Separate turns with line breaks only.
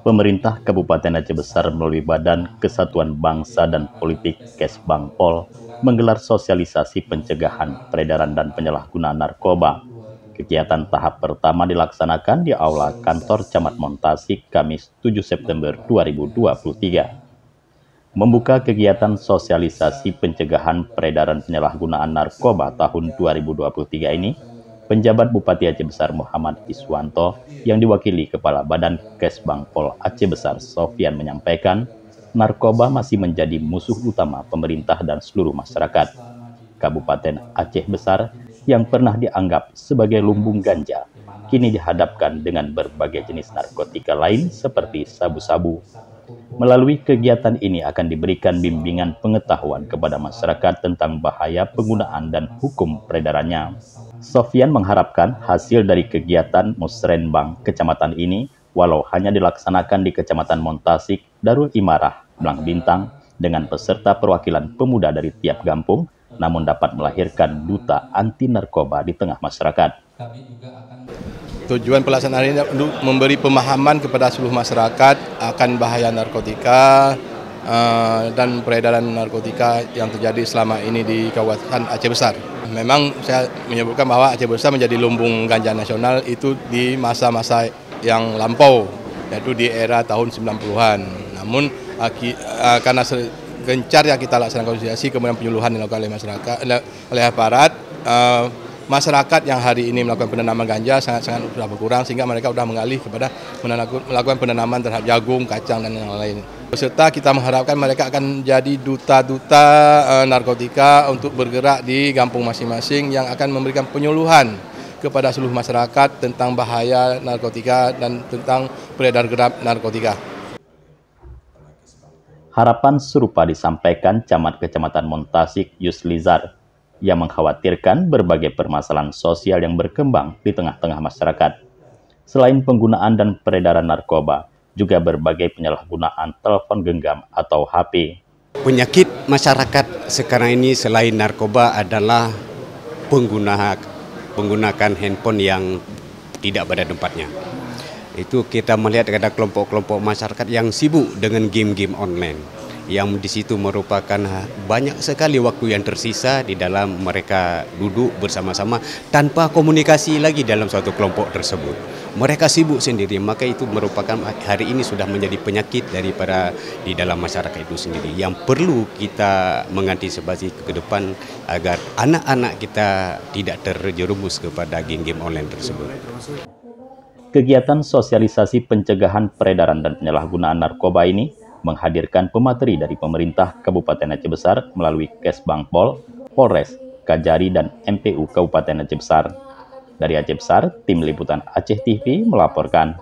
Pemerintah Kabupaten Aceh Besar melalui Badan Kesatuan Bangsa dan Politik Kesbangpol menggelar sosialisasi pencegahan peredaran dan penyalahgunaan narkoba. Kegiatan tahap pertama dilaksanakan di Aula Kantor Camat Montasik Kamis 7 September 2023. Membuka kegiatan sosialisasi pencegahan peredaran penyalahgunaan narkoba tahun 2023 ini, penjabat Bupati Aceh Besar Muhammad Iswanto yang diwakili Kepala Badan Kesbangpol Aceh Besar Sofyan menyampaikan, narkoba masih menjadi musuh utama pemerintah dan seluruh masyarakat. Kabupaten Aceh Besar yang pernah dianggap sebagai lumbung ganja, kini dihadapkan dengan berbagai jenis narkotika lain seperti sabu-sabu. Melalui kegiatan ini akan diberikan bimbingan pengetahuan kepada masyarakat tentang bahaya penggunaan dan hukum peredarannya. Sofyan mengharapkan hasil dari kegiatan musrenbang kecamatan ini, walau hanya dilaksanakan di Kecamatan Montasik, Darul Imarah, Blang Bintang, dengan peserta perwakilan pemuda dari tiap kampung, namun dapat melahirkan duta anti narkoba di tengah masyarakat.
Tujuan pelaksanaan ini untuk memberi pemahaman kepada seluruh masyarakat akan bahaya narkotika dan peredaran narkotika yang terjadi selama ini di kawasan Aceh Besar. Memang saya menyebutkan bahwa Aceh Besar menjadi lumbung ganja nasional itu di masa-masa yang lampau, yaitu di era tahun 90-an. Namun karena gencar yang kita laksanakan sosialisasi, kemudian penyuluhan dilakukan oleh masyarakat, oleh aparat, masyarakat yang hari ini melakukan penanaman ganja sangat-sangat sudah berkurang, sehingga mereka sudah mengalih kepada melakukan penanaman terhadap jagung, kacang, dan yang lain. Serta kita mengharapkan mereka akan jadi duta-duta narkotika untuk bergerak di kampung masing-masing yang akan memberikan penyuluhan kepada seluruh masyarakat tentang bahaya narkotika dan tentang peredar gelap narkotika.
Harapan serupa disampaikan Camat Kecamatan Montasik Yuslizar yang mengkhawatirkan berbagai permasalahan sosial yang berkembang di tengah-tengah masyarakat. Selain penggunaan dan peredaran narkoba, juga berbagai penyalahgunaan telepon genggam atau HP.
Penyakit masyarakat sekarang ini selain narkoba adalah penggunaan handphone yang tidak pada tempatnya. Itu kita melihat ada kelompok-kelompok masyarakat yang sibuk dengan game-game online, yang di situ merupakan banyak sekali waktu yang tersisa di dalam mereka duduk bersama-sama tanpa komunikasi lagi dalam suatu kelompok tersebut. Mereka sibuk sendiri, maka itu merupakan hari ini sudah menjadi penyakit daripada di dalam masyarakat itu sendiri, yang perlu kita mengantisipasi ke depan agar anak-anak kita tidak terjerumus kepada game-game online tersebut.
Kegiatan sosialisasi pencegahan peredaran dan penyalahgunaan narkoba ini menghadirkan pemateri dari pemerintah Kabupaten Aceh Besar melalui Kesbangpol, Polres, Kajari, dan MPU Kabupaten Aceh Besar. Dari Aceh Besar, Tim Liputan Aceh TV melaporkan.